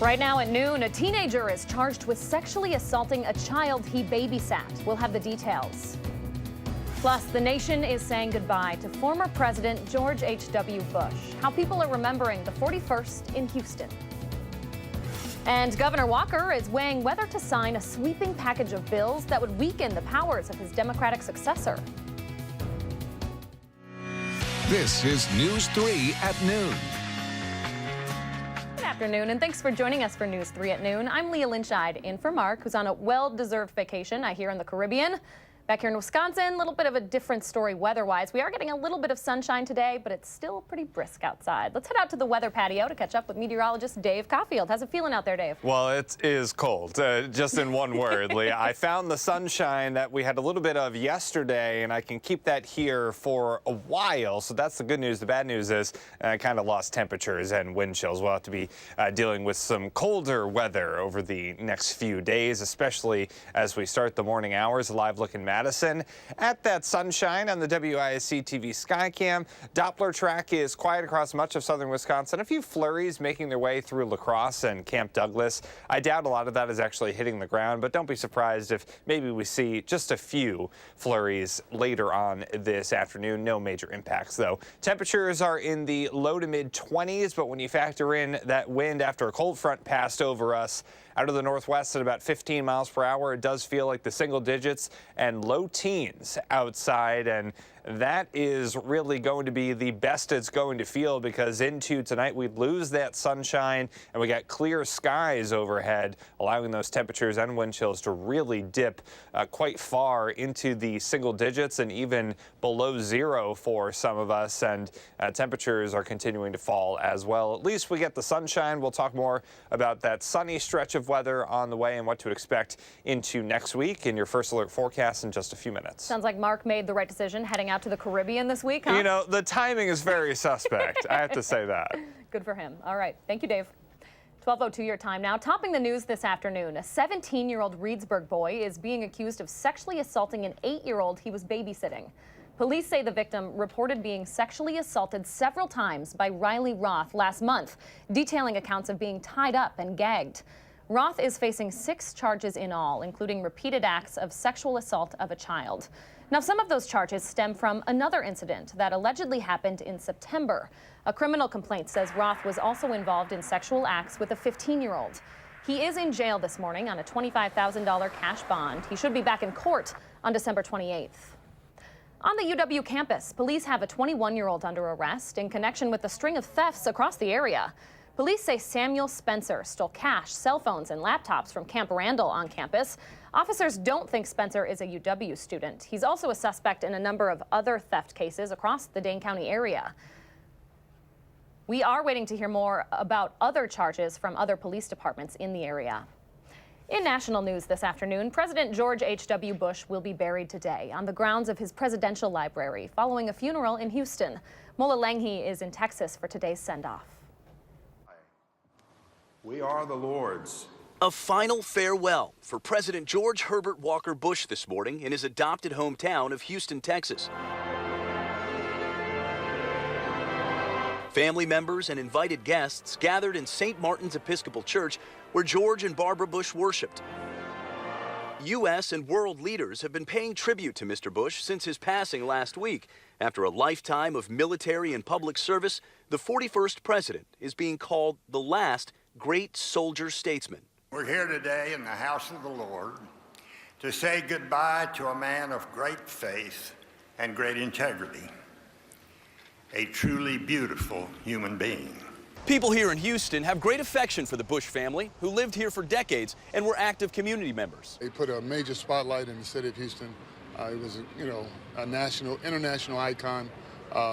Right now at noon, a teenager is charged with sexually assaulting a child he babysat. We'll have the details. Plus, the nation is saying goodbye to former President George H.W. Bush. How people are remembering the 41st in Houston. And Governor Walker is weighing whether to sign a sweeping package of bills that would weaken the powers of his Democratic successor. This is News 3 at noon. Good afternoon, and thanks for joining us for News 3 at noon. I'm Leah Lynchide, in for Mark, who's on a well-deserved vacation, I hear, in the Caribbean. Back here in Wisconsin, a little bit of a different story weather-wise. We are getting a little bit of sunshine today, but it's still pretty brisk outside. Let's head out to the weather patio to catch up with meteorologist Dave Caulfield. How's it feeling out there, Dave? Well, it is cold, just in one word, Leah. I found the sunshine that we had a little bit of yesterday, and I can keep that here for a while, so that's the good news. The bad news is I kind of lost temperatures and wind chills. We'll have to be dealing with some colder weather over the next few days, especially as we start the morning hours. A live look in Madison at that sunshine on the WISC-TV Skycam. Doppler track is quiet across much of southern Wisconsin. A few flurries making their way through La Crosse and Camp Douglas. I doubt a lot of that is actually hitting the ground, but don't be surprised if maybe we see just a few flurries later on this afternoon. No major impacts, though. Temperatures are in the low to mid 20s, but when you factor in that wind after a cold front passed over us out of the northwest at about 15 miles per hour, it does feel like the single digits and low teens outside, and that is really going to be the best it's going to feel, because into tonight we lose that sunshine and we got clear skies overhead, allowing those temperatures and wind chills to really dip quite far into the single digits and even below zero for some of us, and temperatures are continuing to fall as well. At least we get the sunshine. We'll talk more about that sunny stretch of weather on the way and what to expect into next week in your first alert forecast in just a few minutes. Sounds like Mark made the right decision heading out to the Caribbean this week, huh? You know, the timing is very suspect. I have to say that. Good for him. All right. Thank you, Dave. 12:02 your time now. Topping the news this afternoon, a 17-year-old Reedsburg boy is being accused of sexually assaulting an 8-year-old he was babysitting. Police say the victim reported being sexually assaulted several times by Riley Roth last month, detailing accounts of being tied up and gagged. Roth is facing 6 charges in all, including repeated acts of sexual assault of a child. Now, some of those charges stem from another incident that allegedly happened in September. A criminal complaint says Roth was also involved in sexual acts with a 15-year-old. He is in jail this morning on a $25,000 cash bond. He should be back in court on December 28th. On the UW campus, police have a 21-year-old under arrest in connection with a string of thefts across the area. Police say Samuel Spencer stole cash, cell phones, and laptops from Camp Randall on campus. Officers don't think Spencer is a UW student. He's also a suspect in a number of other theft cases across the Dane County area. We are waiting to hear more about other charges from other police departments in the area. In national news this afternoon, President George H.W. Bush will be buried today on the grounds of his presidential library following a funeral in Houston. Mola Langhi is in Texas for today's send-off. We are the Lord's. A final farewell for President George Herbert Walker Bush this morning in his adopted hometown of Houston, Texas. Family members and invited guests gathered in St. Martin's Episcopal Church, where George and Barbara Bush worshiped. U.S. and world leaders have been paying tribute to Mr. Bush since his passing last week. After a lifetime of military and public service, the 41st president is being called the last great soldier statesman. We're here today in the house of the Lord to say goodbye to a man of great faith and great integrity, a truly beautiful human being. People here in Houston have great affection for the Bush family, who lived here for decades and were active community members. They put a major spotlight in the city of Houston. It was, a national, international icon.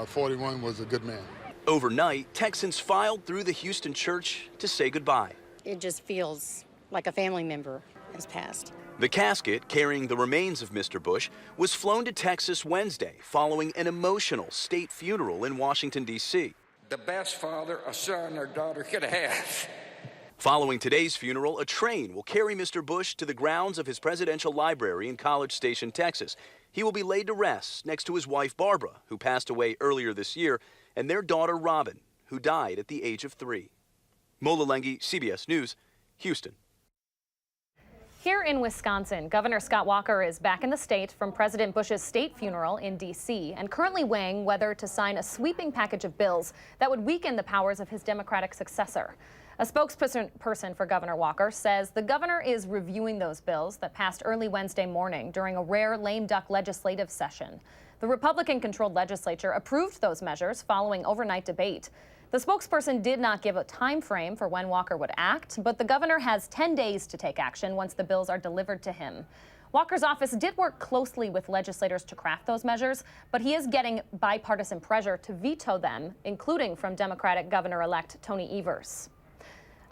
41 was a good man. Overnight, Texans filed through the Houston church to say goodbye. It just feels like a family member has passed. The casket, carrying the remains of Mr. Bush, was flown to Texas Wednesday following an emotional state funeral in Washington, D.C. The best father a son or daughter could have. Following today's funeral, a train will carry Mr. Bush to the grounds of his presidential library in College Station, Texas. He will be laid to rest next to his wife, Barbara, who passed away earlier this year, and their daughter, Robin, who died at the age of 3. Mola Lengi, CBS News, Houston. Here in Wisconsin, Governor Scott Walker is back in the state from President Bush's state funeral in D.C. and currently weighing whether to sign a sweeping package of bills that would weaken the powers of his Democratic successor. A spokesperson for Governor Walker says the governor is reviewing those bills that passed early Wednesday morning during a rare lame duck legislative session. The Republican-controlled legislature approved those measures following overnight debate. The spokesperson did not give a time frame for when Walker would act, but the governor has 10 days to take action once the bills are delivered to him. Walker's office did work closely with legislators to craft those measures, but he is getting bipartisan pressure to veto them, including from Democratic Governor-elect Tony Evers.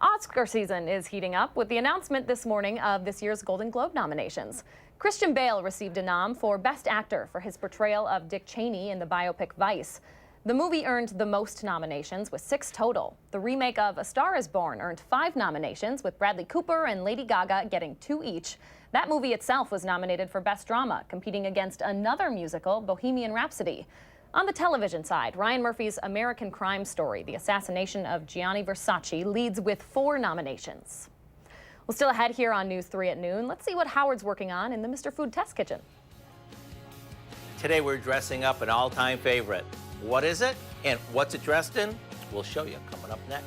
Oscar season is heating up with the announcement this morning of this year's Golden Globe nominations. Christian Bale received a nom for Best Actor for his portrayal of Dick Cheney in the biopic Vice. The movie earned the most nominations with 6 total. The remake of A Star is Born earned 5 nominations, with Bradley Cooper and Lady Gaga getting 2 each. That movie itself was nominated for Best Drama, competing against another musical, Bohemian Rhapsody. On the television side, Ryan Murphy's American Crime Story, The Assassination of Gianni Versace, leads with 4 nominations. Well, still ahead here on News 3 at noon, let's see what Howard's working on in the Mr. Food Test Kitchen. Today we're dressing up an all-time favorite. What is it and what's it dressed in? We'll show you coming up next.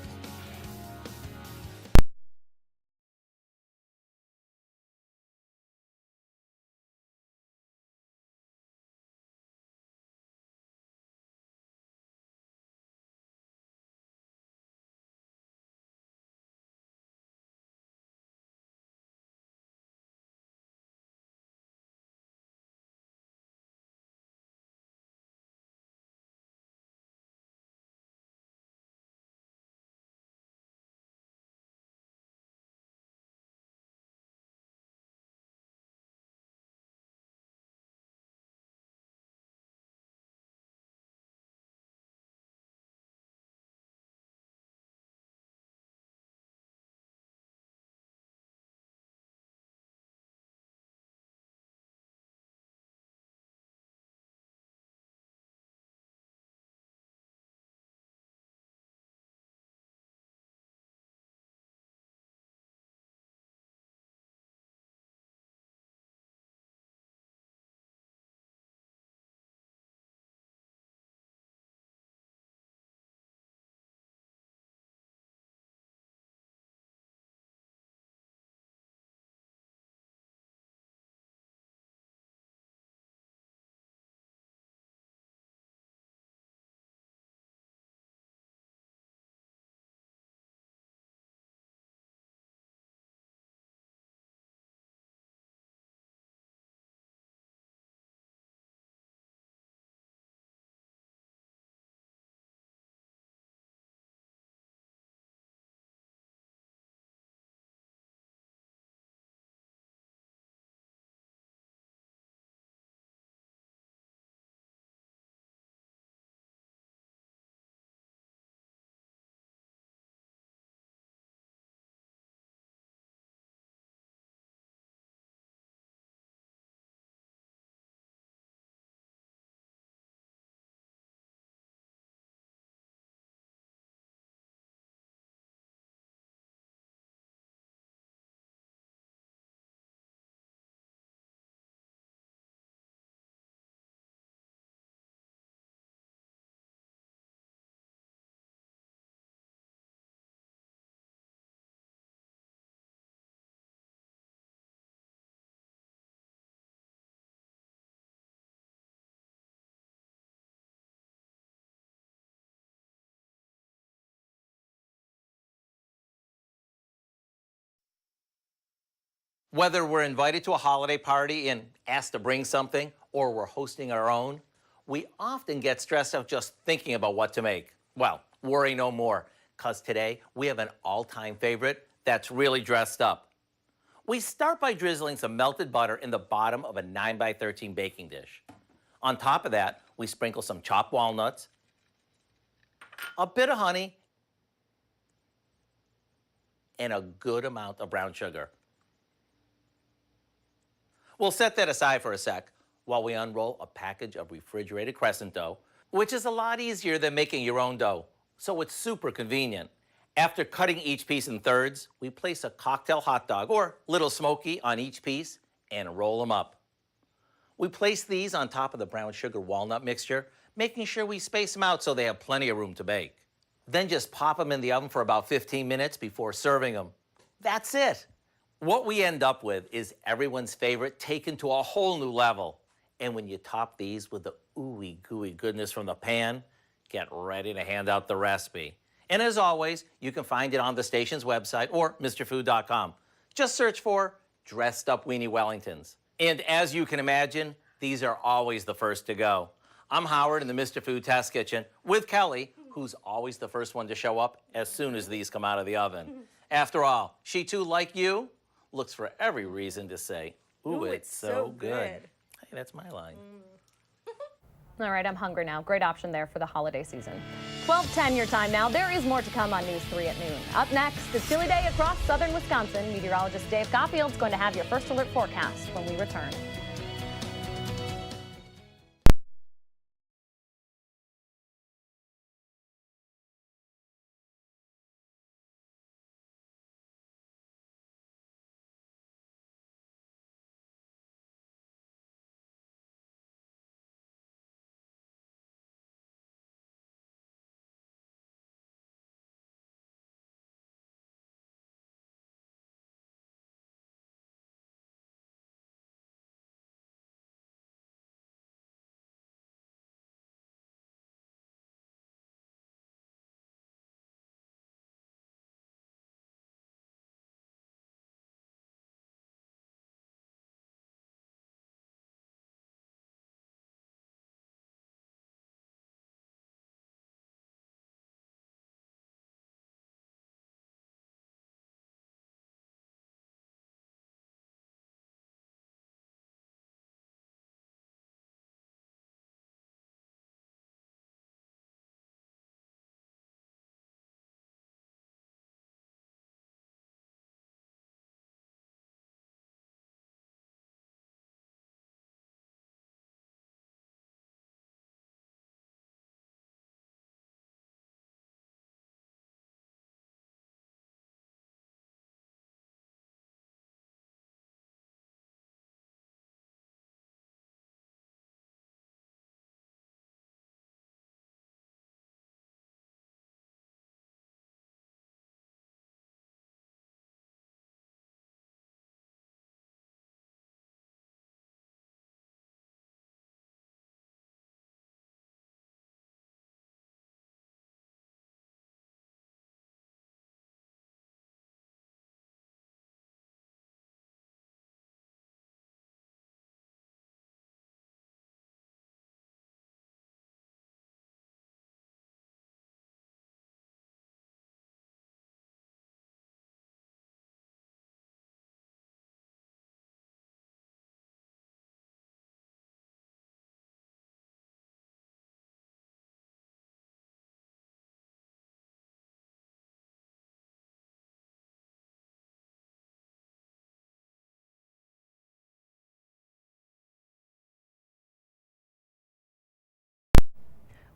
Whether we're invited to a holiday party and asked to bring something, or we're hosting our own, we often get stressed out just thinking about what to make. Well, worry no more, because today we have an all-time favorite that's really dressed up. We start by drizzling some melted butter in the bottom of a 9x13 baking dish. On top of that, we sprinkle some chopped walnuts, a bit of honey, and a good amount of brown sugar. We'll set that aside for a sec while we unroll a package of refrigerated crescent dough, which is a lot easier than making your own dough, so it's super convenient. After cutting each piece in thirds, we place a cocktail hot dog or Little Smoky on each piece and roll them up. We place these on top of the brown sugar walnut mixture, making sure we space them out so they have plenty of room to bake. Then just pop them in the oven for about 15 minutes before serving them. That's it. What we end up with is everyone's favorite taken to a whole new level. And when you top these with the ooey gooey goodness from the pan, get ready to hand out the recipe. And as always, you can find it on the station's website or MrFood.com. Just search for Dressed Up Weenie Wellingtons. And as you can imagine, these are always the first to go. I'm Howard in the Mr. Food Test Kitchen with Kelly, who's always the first one to show up as soon as these come out of the oven. After all, she too, like you, looks for every reason to say, ooh, it's so good. Hey, that's my line. All right, I'm hungry now. Great option there for the holiday season. 12:10 your time now. There is more to come on News 3 at noon. Up next, it's chilly day across southern Wisconsin. Meteorologist Dave Caulfield's going to have your first alert forecast when we return.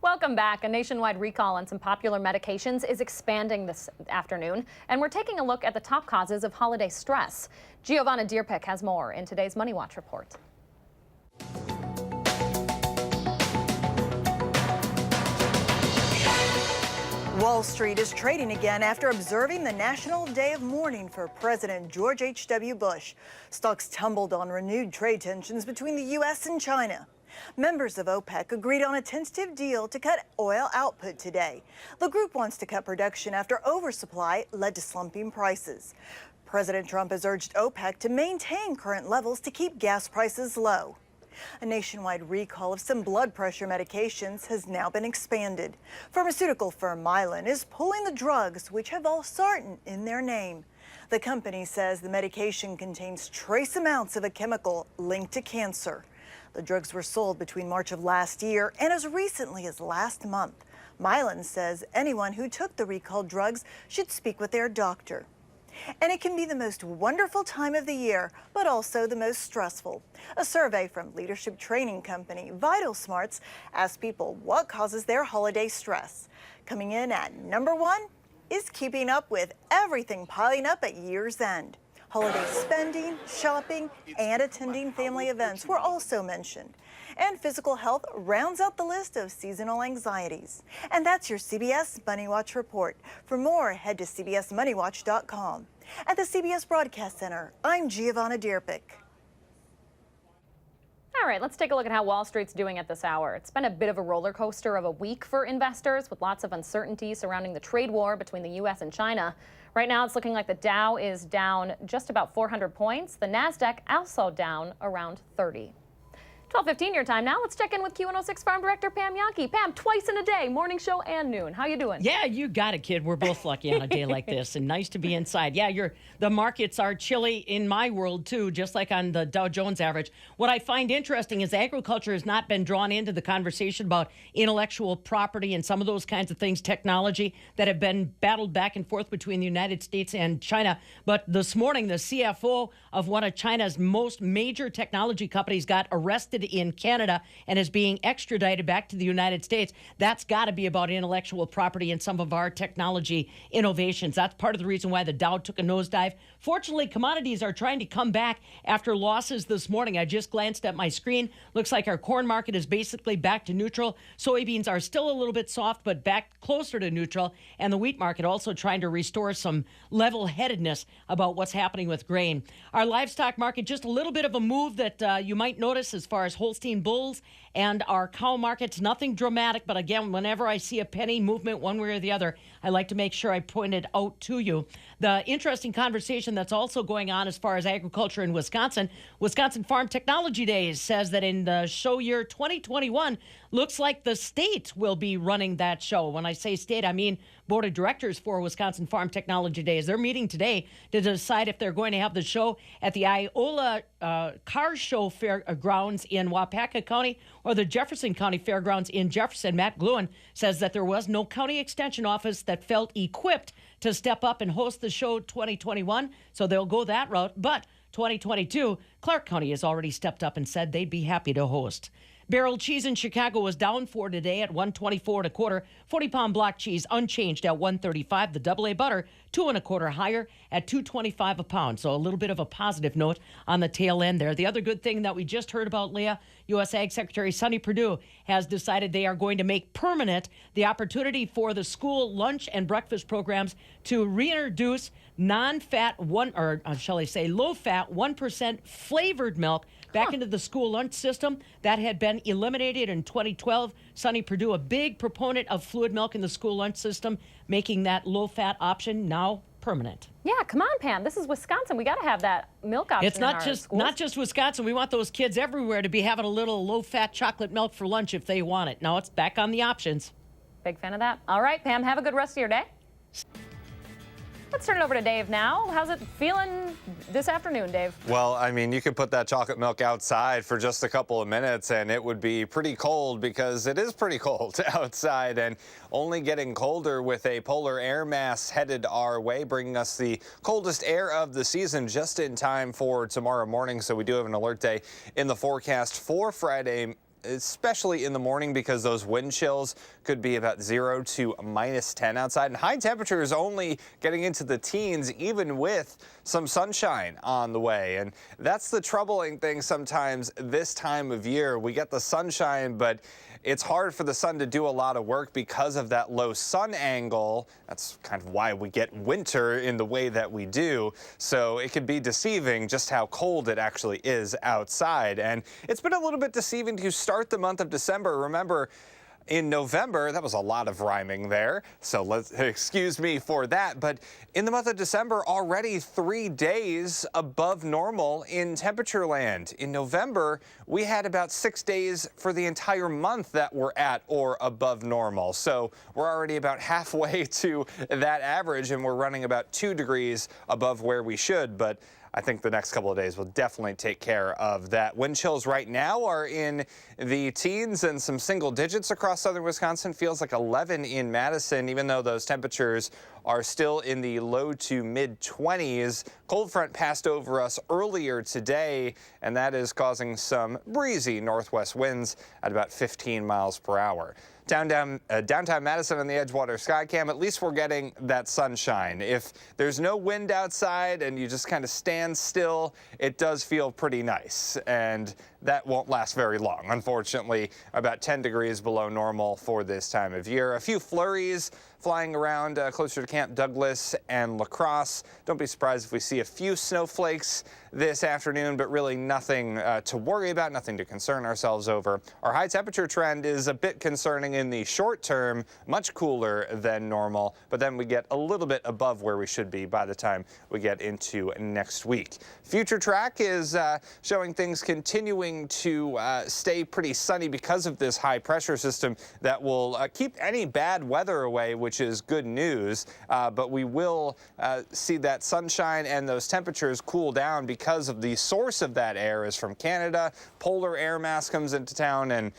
Welcome back. A nationwide recall on some popular medications is expanding this afternoon, and we're taking a look at the top causes of holiday stress. Giovanna Deerpick has more in today's Money Watch report. Wall Street is trading again after observing the National Day of Mourning for President George H.W. Bush. Stocks tumbled on renewed trade tensions between the U.S. and China. Members of OPEC agreed on a tentative deal to cut oil output today. The group wants to cut production after oversupply led to slumping prices. President Trump has urged OPEC to maintain current levels to keep gas prices low. A nationwide recall of some blood pressure medications has now been expanded. Pharmaceutical firm Mylan is pulling the drugs which have valsartan in their name. The company says the medication contains trace amounts of a chemical linked to cancer. The drugs were sold between March of last year and as recently as last month. Mylan says anyone who took the recalled drugs should speak with their doctor. And it can be the most wonderful time of the year, but also the most stressful. A survey from leadership training company Vital Smarts asked people what causes their holiday stress. Coming in at number 1, is keeping up with everything piling up at year's end. Holiday spending, shopping, and attending family events were also mentioned. And physical health rounds out the list of seasonal anxieties. And that's your CBS Money Watch report. For more, head to cbsmoneywatch.com. At the CBS Broadcast Center, I'm Giovanna Dierpick. All right, let's take a look at how Wall Street's doing at this hour. It's been a bit of a roller coaster of a week for investors with lots of uncertainty surrounding the trade war between the U.S. and China. Right now, it's looking like the Dow is down just about 400 points. The NASDAQ also down around 30. 12:15 your time now. Let's check in with Q106 Farm Director Pam Yankee. Pam, twice in a day, morning show and noon. How you doing? Yeah, you got it, kid. We're both lucky on a day like this, and nice to be inside. Yeah, the markets are chilly in my world too, just like on the Dow Jones average. What I find interesting is agriculture has not been drawn into the conversation about intellectual property and some of those kinds of things, technology that have been battled back and forth between the United States and China. But this morning, the CFO of one of China's most major technology companies got arrested in Canada and is being extradited back to the United States. That's got to be about intellectual property and some of our technology innovations. That's part of the reason why the Dow took a nosedive. Fortunately, commodities are trying to come back after losses this morning. I just glanced at my screen. Looks like our corn market is basically back to neutral. Soybeans are still a little bit soft, but back closer to neutral. And the wheat market also trying to restore some level-headedness about what's happening with grain. Our livestock market, just a little bit of a move that you might notice as far as Holstein bulls, and our cow markets, nothing dramatic. But again, whenever I see a penny movement one way or the other, I like to make sure I point it out to you. The interesting conversation that's also going on as far as agriculture in Wisconsin, Wisconsin Farm Technology Days says that in the show year 2021, looks like the state will be running that show. When I say state, I mean board of directors for Wisconsin Farm Technology Days. They're meeting today to decide if they're going to have the show at the Iola Car Show Fairgrounds in Wapaka County or the Jefferson County Fairgrounds in Jefferson. Matt Gluen says that there was no county extension office that felt equipped to step up and host the show 2021, so they'll go that route. But 2022, Clark County has already stepped up and said they'd be happy to host. Barrel cheese in Chicago was down for today at $124 1/4. 40-pound block cheese unchanged at $135. The AA butter 2 1/4 higher at $2.25 a pound. So a little bit of a positive note on the tail end there. The other good thing that we just heard about, Leah, U.S. Ag Secretary Sonny Perdue has decided they are going to make permanent the opportunity for the school lunch and breakfast programs to reintroduce non-fat low-fat 1% flavored milk back into the school lunch system. That had been eliminated in 2012. Sonny Perdue, a big proponent of fluid milk in the school lunch system, making that low-fat option now permanent. Yeah, come on, Pam. This is Wisconsin. We got to have that milk option. It's not just Wisconsin. We want those kids everywhere to be having a little low-fat chocolate milk for lunch if they want it. Now it's back on the options. Big fan of that. All right, Pam, have a good rest of your day. Let's turn it over to Dave now. How's it feeling this afternoon, Dave? Well, I mean, you could put that chocolate milk outside for just a couple of minutes and it would be pretty cold because it is pretty cold outside and only getting colder with a polar air mass headed our way, bringing us the coldest air of the season just in time for tomorrow morning. So we do have an alert day in the forecast for Friday, especially in the morning because those wind chills could be about 0 to -10 outside. And high temperatures only getting into the teens, even with some sunshine on the way. And that's the troubling thing sometimes this time of year. We get the sunshine, but it's hard for the sun to do a lot of work because of that low sun angle. That's kind of why we get winter in the way that we do. So it can be deceiving just how cold it actually is outside. And it's been a little bit deceiving to start the month of December. Remember, in November, that was a lot of rhyming there, so excuse me for that. But in the month of December, already 3 days above normal in temperature land. In November, we had about 6 days for the entire month that were at or above normal. So we're already about halfway to that average, and we're running about 2 degrees above where we should. But I think the next couple of days will definitely take care of that. Wind chills right now are in the teens and some single digits across southern Wisconsin. Feels like 11 in Madison, even though those temperatures are still in the low to mid 20s. Cold front passed over us earlier today, and that is causing some breezy northwest winds at about 15 miles per hour. Downtown Madison on the Edgewater Skycam, at least we're getting that sunshine. If there's no wind outside and you just kind of stand still, it does feel pretty nice. And that won't last very long, unfortunately. About 10 degrees below normal for this time of year. A few flurries flying around closer to Camp Douglas and La Crosse. Don't be surprised if we see a few snowflakes this afternoon, but really nothing to worry about, nothing to concern ourselves over. Our high temperature trend is a bit concerning in the short term, much cooler than normal, but then we get a little bit above where we should be by the time we get into next week. Future track is showing things continuing to stay pretty sunny because of this high pressure system that will keep any bad weather away, which is good news, but we will see that sunshine and those temperatures cool down because of the source of that air is from Canada. Polar air mass comes into town and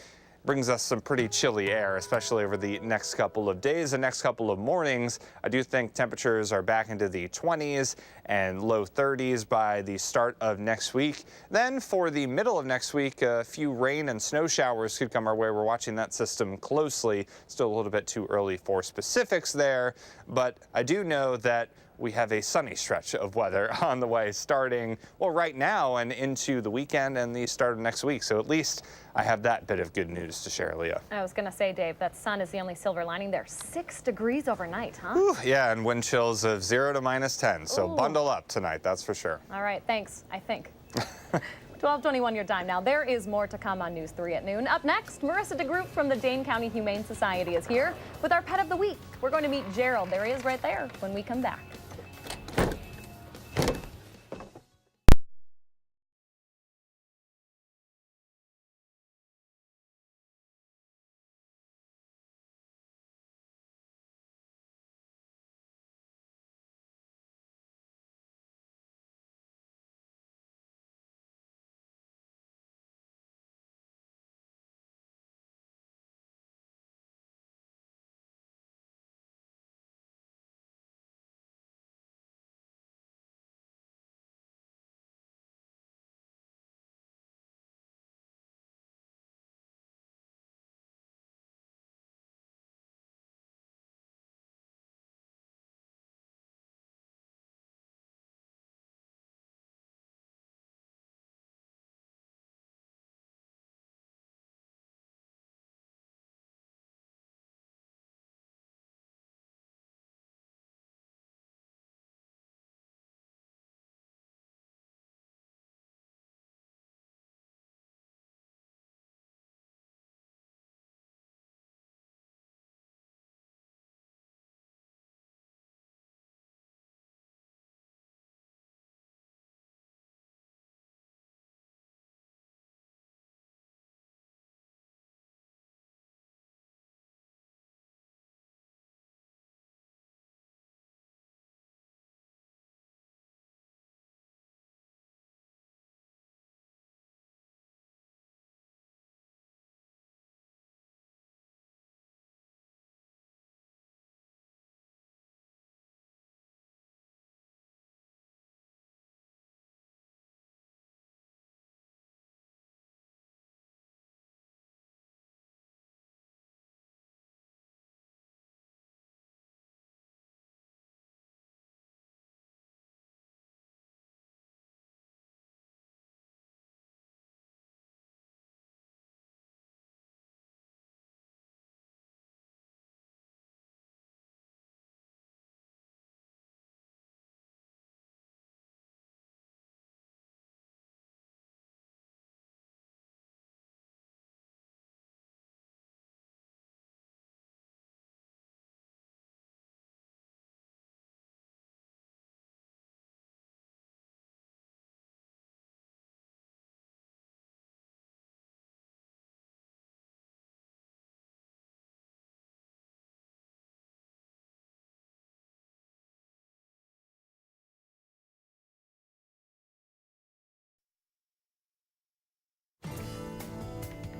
brings us some pretty chilly air, especially over the next couple of days and next couple of mornings. I do think temperatures are back into the 20s and low 30s by the start of next week. Then for the middle of next week, a few rain and snow showers could come our way. We're watching that system closely. Still a little bit too early for specifics there, but I do know that we have a sunny stretch of weather on the way starting, well, right now and into the weekend and the start of next week. So at least I have that bit of good news to share, Leah. I was going to say, Dave, that sun is the only silver lining there. 6 degrees overnight, huh? Whew, yeah, and wind chills of 0 to -10. So Ooh. bundle up tonight, that's for sure. All right, thanks, I think. 12:21 your time now. There is more to come on News 3 at noon. Up next, Marissa DeGroot from the Dane County Humane Society is here with our pet of the week. We're going to meet Gerald. There he is right there when we come back.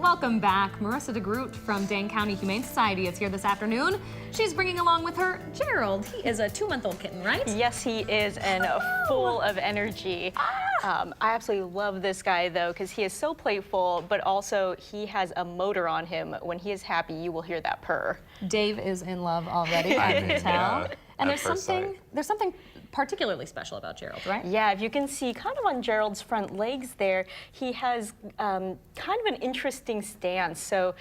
Welcome back. Marissa DeGroot from Dane County Humane Society is here this afternoon. She's bringing along with her Gerald. He is a 2-month-old kitten, right? Yes, he is, and full of energy. I absolutely love this guy, though, because he is so playful, but also he has a motor on him. When he is happy, you will hear that purr. Dave is in love already, I can tell. Yeah, and at first sight. there's something particularly special about Gerald, right? Yeah, if you can see kind of on Gerald's front legs there, he has kind of an interesting stance. So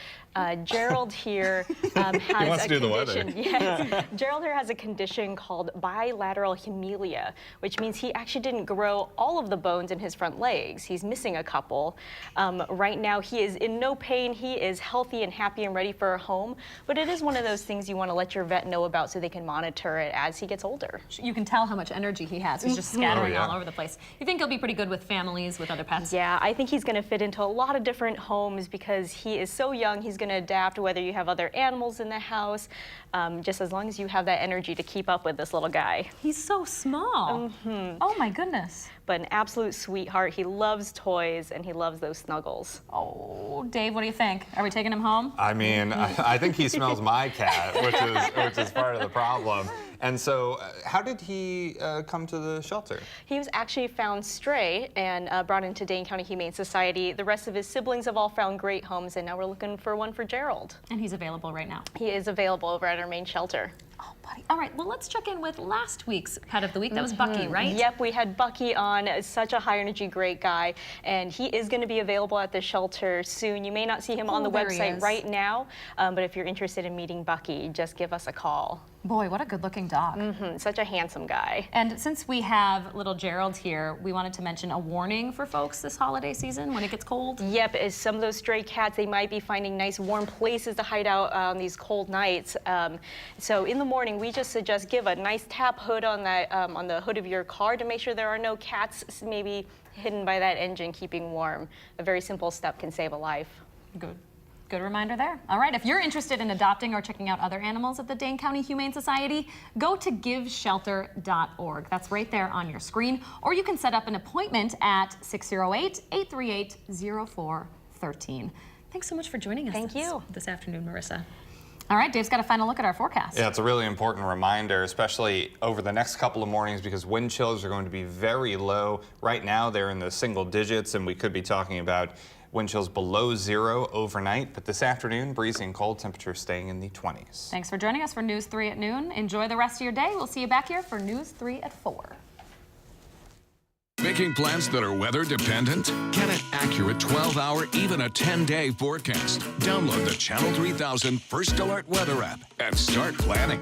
Gerald here has a condition. Yes, Gerald here has a condition called bilateral hemilia, which means he actually didn't grow all of the bones in his front legs. He's missing a couple. Right now, he is in no pain. He is healthy and happy and ready for a home. But it is one of those things you want to let your vet know about so they can monitor it as he gets older. You can tell how much energy he has. He's just scattering all over the place. You think he'll be pretty good with families, with other pets? Yeah, I think he's going to fit into a lot of different homes because he is so young. He's going to adapt whether you have other animals in the house, just as long as you have that energy to keep up with this little guy. He's so small. Oh my goodness. But an absolute sweetheart. He loves toys and he loves those snuggles. Oh, Dave, what do you think? Are we taking him home? I mean, I think he smells my cat, which is part of the problem. And so, how did he come to the shelter? He was actually found stray and brought into Dane County Humane Society. The rest of his siblings have all found great homes, and now we're looking for one for Gerald. And he's available right now? He is available over at our main shelter. Oh, buddy. All right, well, let's check in with last week's Pet of the Week. That was Bucky, right? Yep, we had Bucky on, such a high-energy, great guy, and he is going to be available at the shelter soon. You may not see him on the website right now, but if you're interested in meeting Bucky, just give us a call. Boy, what a good-looking dog. Such a handsome guy. And since we have little Gerald here, we wanted to mention a warning for folks this holiday season when it gets cold. Yep, as some of those stray cats, they might be finding nice warm places to hide out on these cold nights. So in the morning, we just suggest give a nice tap hood on that on the hood of your car to make sure there are no cats maybe hidden by that engine keeping warm. A very simple step can save a life. Good reminder there. All right, if you're interested in adopting or checking out other animals at the Dane County Humane Society, go to giveshelter.org. That's right there on your screen. Or you can set up an appointment at 608-838-0413. Thanks so much for joining us this afternoon, Marissa. All right, Dave's got a final look at our forecast. Yeah, it's a really important reminder, especially over the next couple of mornings, because wind chills are going to be very low. Right now, they're in the single digits, and we could be talking about wind chills below 0 overnight, but this afternoon, breezy and cold, temperatures staying in the 20s. Thanks for joining us for News 3 at noon. Enjoy the rest of your day. We'll see you back here for News 3 at 4. Making plans that are weather dependent? Get an accurate 12-hour, even a 10-day forecast. Download the Channel 3000 First Alert Weather app and start planning.